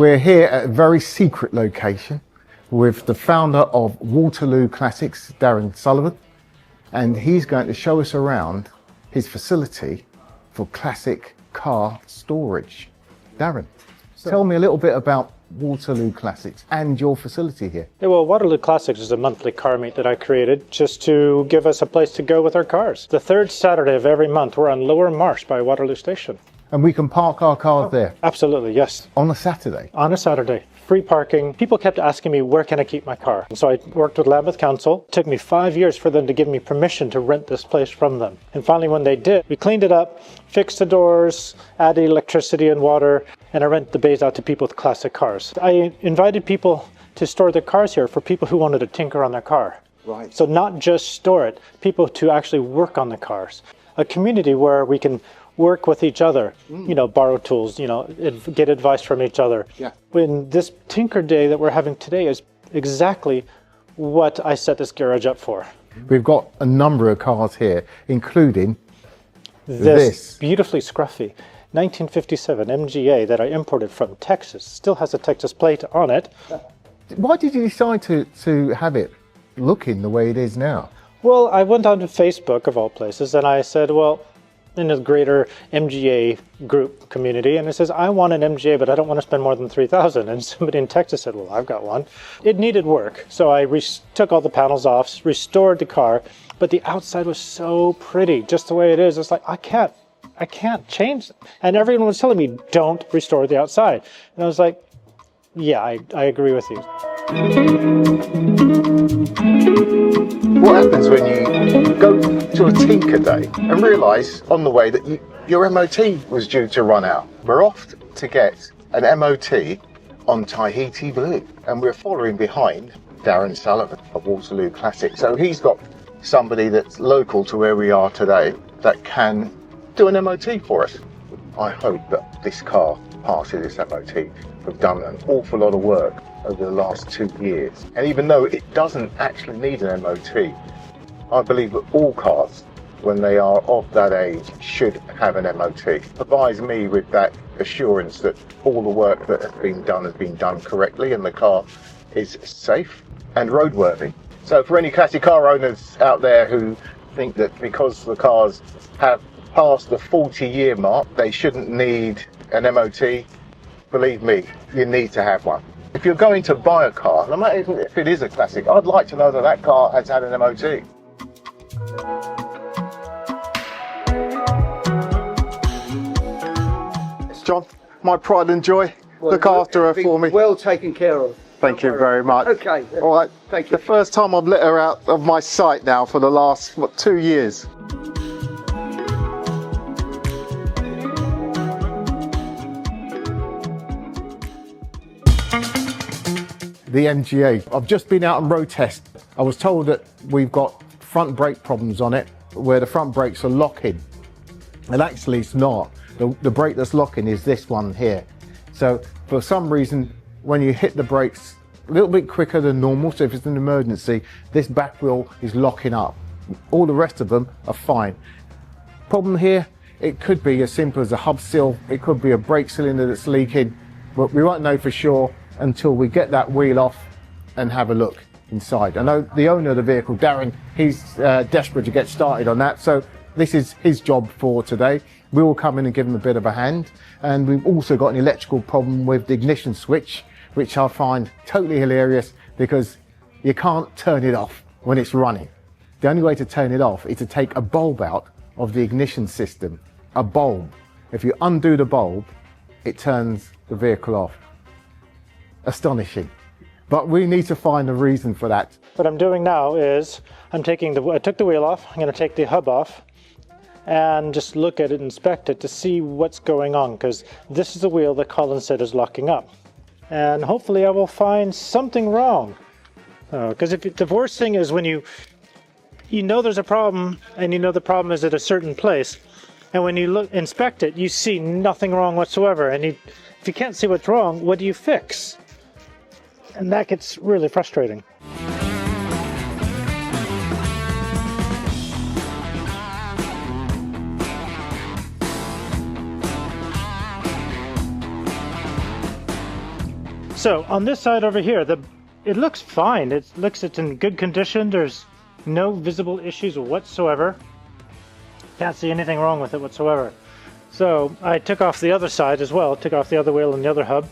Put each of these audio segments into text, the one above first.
We're here at a very secret location with the founder of Waterloo Classics, Darren Sullivan, and he's going to show us around his facility for classic car storage. Darren, tell me a little bit about Waterloo Classics and your facility here. Yeah, well, Waterloo Classics is a monthly car meet that I created just to give us a place to go with our cars. The third Saturday of every month, we're on Lower Marsh by Waterloo Station. And we can park our cars there? Absolutely, yes. On a Saturday? On a Saturday. Free parking. People kept asking me, where can I keep my car? And so I worked with Lambeth Council. It took me 5 years for them to give me permission to rent this place from them. And finally, when they did, we cleaned it up, fixed the doors, added electricity and water, and I rent the bays out to people with classic cars. I invited people to store their cars here for people who wanted to tinker on their car. Right. So not just store it, people to actually work on the cars. A community where we can work with each other, borrow tools, get advice from each other. Yeah. When this Tinker Day that we're having today is exactly what I set this garage up for. We've got a number of cars here, including this beautifully scruffy 1957 MGA that I imported from Texas. Still has a Texas plate on it. Why did you decide to have it looking the way it is now? Well, I went onto Facebook, of all places, and I said, well, in the greater MGA group community, and it says, I want an MGA, but I don't want to spend more than $3,000. And somebody in Texas said, well, I've got one. It needed work. So I took all the panels off, restored the car, but the outside was so pretty, just the way it is. It's like, I can't change it. And everyone was telling me, don't restore the outside. And I was like, yeah, I agree with you. What happens when you go to a Tinker Day and realise on the way that your MOT was due to run out? We're off to get an MOT on Tahiti Blue, and we're following behind Darren Sullivan of Waterloo Classics. So he's got somebody that's local to where we are today that can do an MOT for us. I hope that this car passes this MOT. We've done an awful lot of work over the last 2 years, and even though it doesn't actually need an MOT, I believe that all cars, when they are of that age, should have an MOT. It provides me with that assurance that all the work that has been done correctly and the car is safe and roadworthy. So for any classic car owners out there who think that because the cars have passed the 40-year mark, they shouldn't need an MOT, believe me, you need to have one. If you're going to buy a car, no matter if it is a classic, I'd like to know that that car has had an MOT. John, my pride and joy, look after her for me. Well taken care of. Thank you very much. Okay. All right. Thank you. The first time I've let her out of my sight now for the last, 2 years. The MGA. I've just been out on road test. I was told that we've got front brake problems on it, where the front brakes are locking. And actually it's not. The brake that's locking is this one here. So for some reason, when you hit the brakes a little bit quicker than normal, so if it's an emergency, this back wheel is locking up. All the rest of them are fine. Problem here, it could be as simple as a hub seal, it could be a brake cylinder that's leaking, but we won't know for sure until we get that wheel off and have a look inside. I know the owner of the vehicle, Darren, he's desperate to get started on that, so this is his job for today. We will come in and give him a bit of a hand, and we've also got an electrical problem with the ignition switch, which I find totally hilarious because you can't turn it off when it's running. The only way to turn it off is to take a bulb out of the ignition system, a bulb. If you undo the bulb, it turns the vehicle off. Astonishing. But we need to find a reason for that. What I'm doing now is I took the wheel off, I'm going to take the hub off and just look at it, inspect it to see what's going on, because this is the wheel that Colin said is locking up. And hopefully I will find something wrong. Because the worst thing is when you know there's a problem and you know the problem is at a certain place, and when you inspect it, you see nothing wrong whatsoever. And if you can't see what's wrong, what do you fix? And that gets really frustrating. So on this side over here, it looks fine. It's in good condition. There's no visible issues whatsoever. Can't see anything wrong with it whatsoever. So I took off the other side as well, took off the other wheel and the other hub.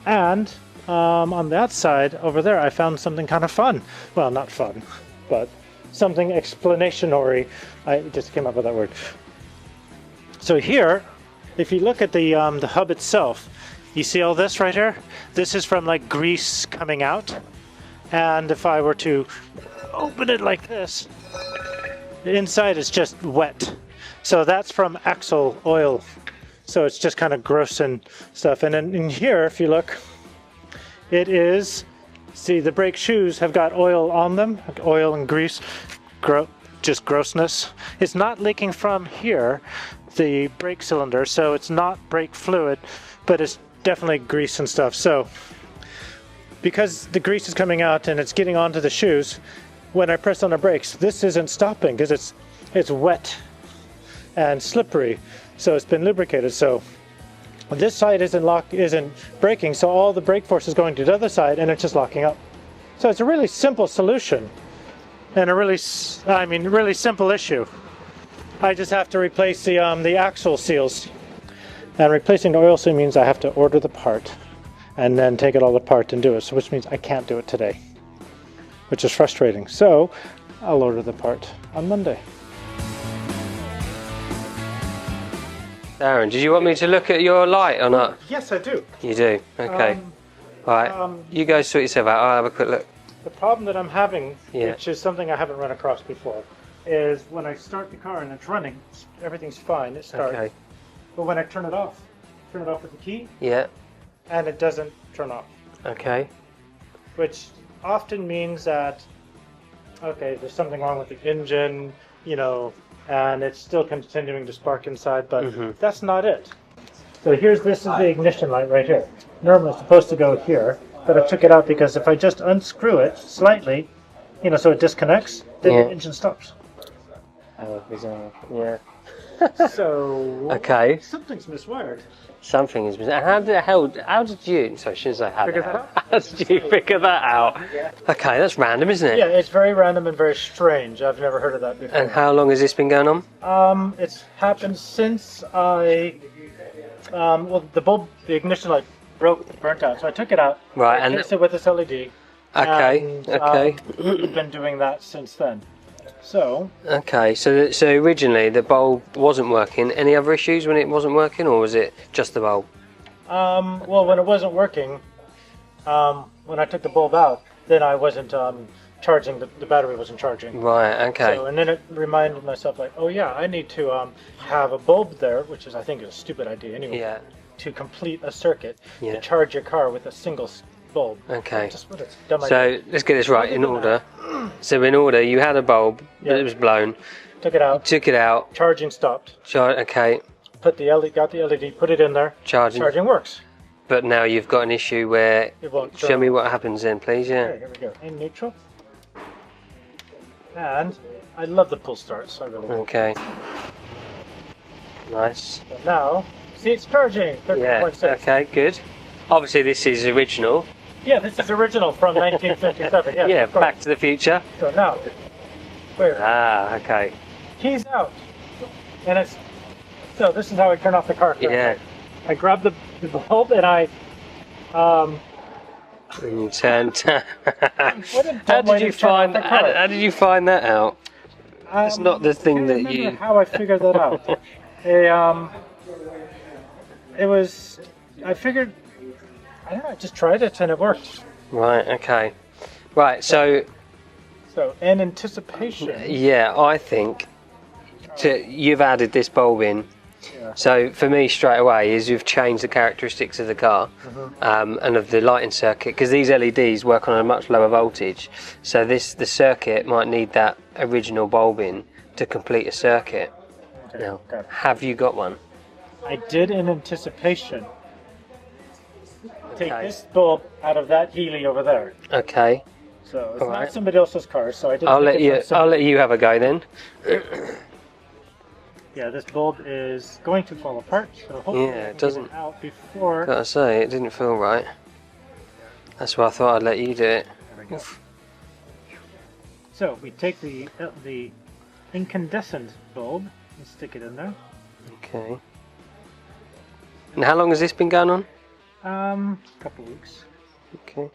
And on that side over there, I found something kind of fun. Well, not fun, but something explanatory. I just came up with that word. So here, if you look at the hub itself, you see all this right here? This is from like grease coming out. And if I were to open it like this, the inside is just wet. So that's from axle oil. So it's just kind of gross and stuff. And then in here, if you look, it is, see, the brake shoes have got oil on them, like oil and grease, just grossness. It's not leaking from here, the brake cylinder, so it's not brake fluid, but it's definitely grease and stuff. So because the grease is coming out and it's getting onto the shoes, when I press on the brakes, this isn't stopping because it's wet and slippery, so it's been lubricated. So this side isn't braking, so all the brake force is going to the other side and it's just locking up. So it's a really simple solution and a really simple issue. I just have to replace the axle seals, and replacing the oil seal means I have to order the part and then take it all apart and do it, so which means I can't do it today, which is frustrating. So I'll order the part on Monday. Darren, did you want me to look at your light or not? Yes, I do. You do? Okay. Right, you guys sort yourself out, I'll have a quick look. The problem that I'm having, which is something I haven't run across before, is when I start the car and it's running, everything's fine, it starts. Okay. But when I turn it off with the key, Yeah. and it doesn't turn off. Okay. Which often means that, okay, there's something wrong with the engine, you know, and it's still continuing to spark inside, but that's not it. So this is the ignition light right here. Normally it's supposed to go here, but I took it out because if I just unscrew it slightly, you know, so it disconnects, then the engine stops. Oh, yeah. So Okay. something's miswired. Something is missing. How did you, sorry, shouldn't say how Figure that out? How did you figure that out? Yeah. Okay, that's random, isn't it? Yeah, it's very random and very strange. I've never heard of that before. And how long has this been going on? It's happened since well, the ignition light burnt out, so I took it out. Right, I replaced it with this LED. Okay, and, okay. We've been doing that since then. So. Okay, so originally the bulb wasn't working. Any other issues when it wasn't working, or was it just the bulb? Well, when it wasn't working, when I took the bulb out, then I wasn't charging. The battery wasn't charging. Right. Okay. So, and then it reminded myself, like, oh yeah, I need to have a bulb there, which is I think is a stupid idea anyway. Yeah. To complete a circuit to Yeah. charge your car with a single bulb. Okay. Just what a dumb idea. So let's get this right in order. So in order, you had a bulb that was blown. Took it out. Took it out. Charging stopped. Okay. Got the LED, put it in there. Charging. Charging works. But now you've got an issue where. It won't Show turn me on. what happens then, please. Yeah. Okay, here we go. In neutral. And I love the pull starts. I really do. Okay. Nice. So now, see, it's charging. 13.6. Yeah. Okay. Good. Obviously, this is original. Yeah, this is original from 1957. Yeah. Yeah. of course. Back to the Future. So now, where? Ah. Okay. Keys out. And it's. So this is how I turn off the car. Yeah. I grab the bulb and I. And you turned. What a How dumb way did you to turn off find? the car. How did you find that out? It's not the thing I that remember you. how I figured that out. It was. I figured. I don't know. I just tried it and it worked. Right. Okay. Right. So So in anticipation. yeah, I think you've added this bulb in. Yeah. So for me, straight away, is you've changed the characteristics of the car and of the lighting circuit, because these LEDs work on a much lower voltage. So the circuit might need that original bulb in to complete a circuit. Okay, Now, got it. have you got one? I did in anticipation. Take Okay. this bulb out of that Healy over there. Okay. So it's All not right. somebody else's car. So I didn't. I'll take let it you. from some- I'll let you have a go then. Yeah, this bulb is going to fall apart. So hopefully Yeah, I can it doesn't- get it out before. Gotta say, it didn't feel right. That's why I thought I'd let you do it. There we go. So we take the incandescent bulb and stick it in there. Okay. And how long has this been going on? A couple of weeks. Okay.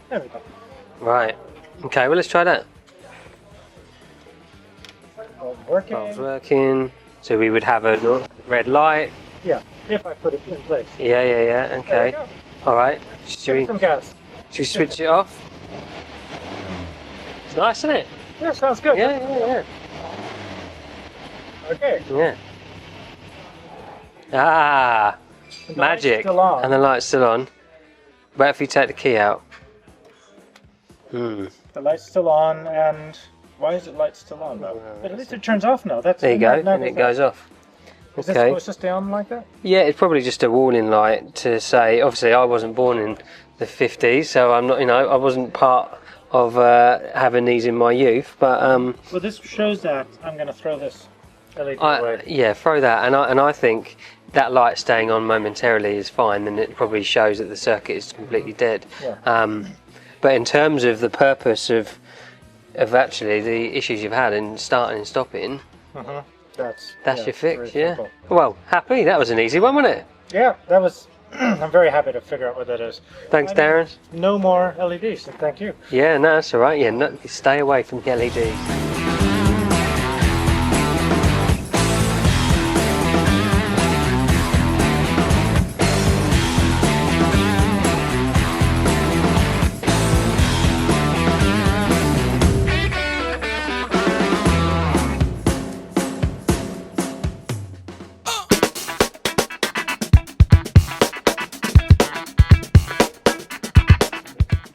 There we go. Right. Okay, well let's try that. Bulb's working. Bulb's working. So we would have a red light. Yeah, if I put it in place. Yeah. There we Okay. go. Alright. Give Should it some gas. we switch it off? It's nice, isn't it? Yeah, sounds good. Yeah. Okay. Yeah. Ah, The magic. light's still on. And the light's still on. But if you take the key out. The light's still on, and why is the light still on though? But at least it turns off now. That's There you go, now and it goes off. Is it Okay. supposed to stay on like that? Yeah, it's probably just a warning light to say. Obviously, I wasn't born in the 50s, so I'm not. I wasn't part of having these in my youth. But Well, this shows that I'm going to throw this LED away. yeah, throw that, and I think that light staying on momentarily is fine, and it probably shows that the circuit is completely dead. Yeah. But in terms of the purpose of actually the issues you've had in starting and stopping, That's your fix, very yeah. simple. Well, happy. That was an easy one, wasn't it? Yeah, that was. I'm very happy to figure out what that is. Thanks, I mean, Darren. No more LEDs, and thank you. Yeah, no, that's all right. Yeah, no, stay away from the LEDs.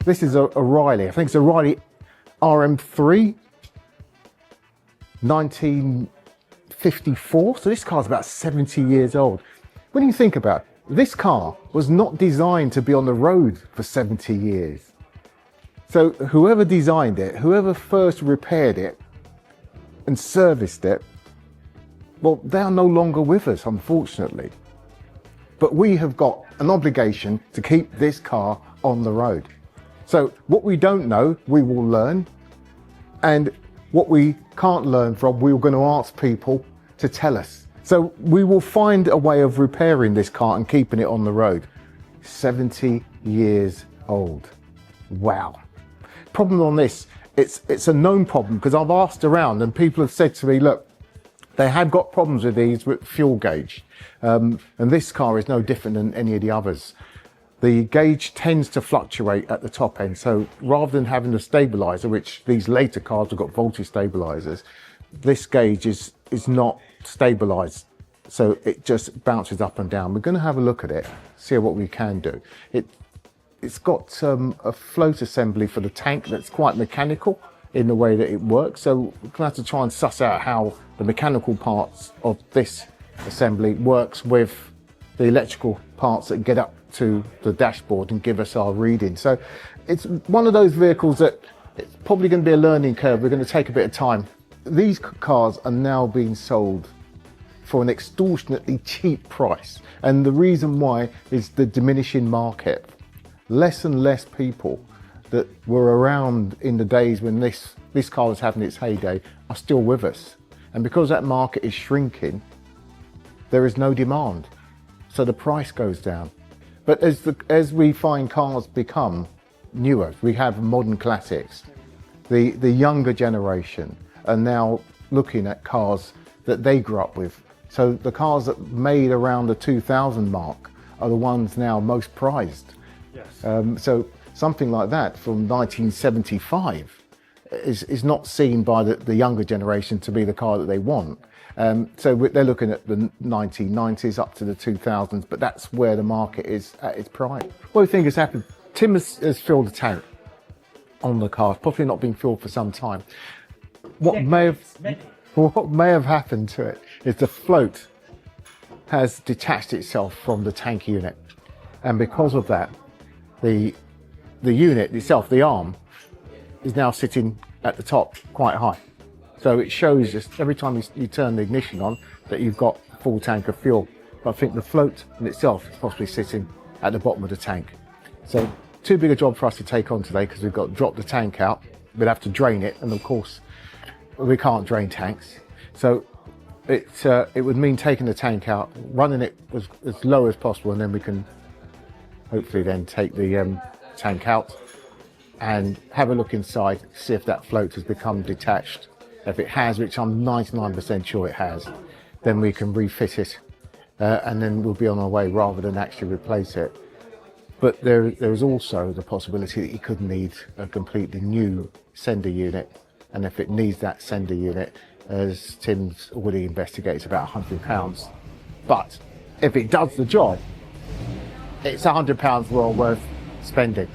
This is a Riley. I think it's a Riley RM3, 1954. So this car's about 70 years old. When you think about it, this car was not designed to be on the road for 70 years. So whoever designed it, whoever first repaired it and serviced it, well, they are no longer with us, unfortunately. But we have got an obligation to keep this car on the road. So what we don't know, we will learn. And what we can't learn from, we're going to ask people to tell us. So we will find a way of repairing this car and keeping it on the road. 70 years old. Wow. Problem on this, it's a known problem because I've asked around and people have said to me, look, they have got problems with these with fuel gauge. And this car is no different than any of the others. The gauge tends to fluctuate at the top end. So rather than having a stabilizer, which these later cars have got voltage stabilizers, this gauge is not stabilized. So it just bounces up and down. We're going to have a look at it, see what we can do. It's got a float assembly for the tank that's quite mechanical in the way that it works. So we're going to have to try and suss out how the mechanical parts of this assembly works with the electrical parts that get up to the dashboard and give us our reading. So it's one of those vehicles that it's probably going to be a learning curve. We're going to take a bit of time. These cars are now being sold for an extortionately cheap price. And the reason why is the diminishing market. Less and less people that were around in the days when this car was having its heyday are still with us. And because that market is shrinking, there is no demand. So the price goes down. But as we find cars become newer, we have modern classics. The younger generation are now looking at cars that they grew up with. So the cars that made around the 2000 mark are the ones now most prized. Yes. So something like that from 1975 is not seen by the younger generation to be the car that they want. So they're looking at the 1990s up to the 2000s, but that's where the market is at its prime. What do you think has happened? Tim has filled the tank on the car. It's probably not been filled for some time. What may have happened to it is the float has detached itself from the tank unit, and because of that, the unit itself, the arm, is now sitting at the top quite high. So it shows just every time you turn the ignition on that you've got a full tank of fuel. but I think the float in itself is possibly sitting at the bottom of the tank. So too big a job for us to take on today, because we've got to drop the tank out. We'd have to drain it, and of course we can't drain tanks. So it would mean taking the tank out, running it as low as possible, and then we can hopefully then take the tank out and have a look inside, see if that float has become detached. If it has, which I'm 99% sure it has, then we can refit it, and then we'll be on our way rather than actually replace it. But there is also the possibility that you could need a completely new sender unit, and if it needs that sender unit, as Tim's already investigated, it's about £100. But if it does the job, it's £100 well worth spending.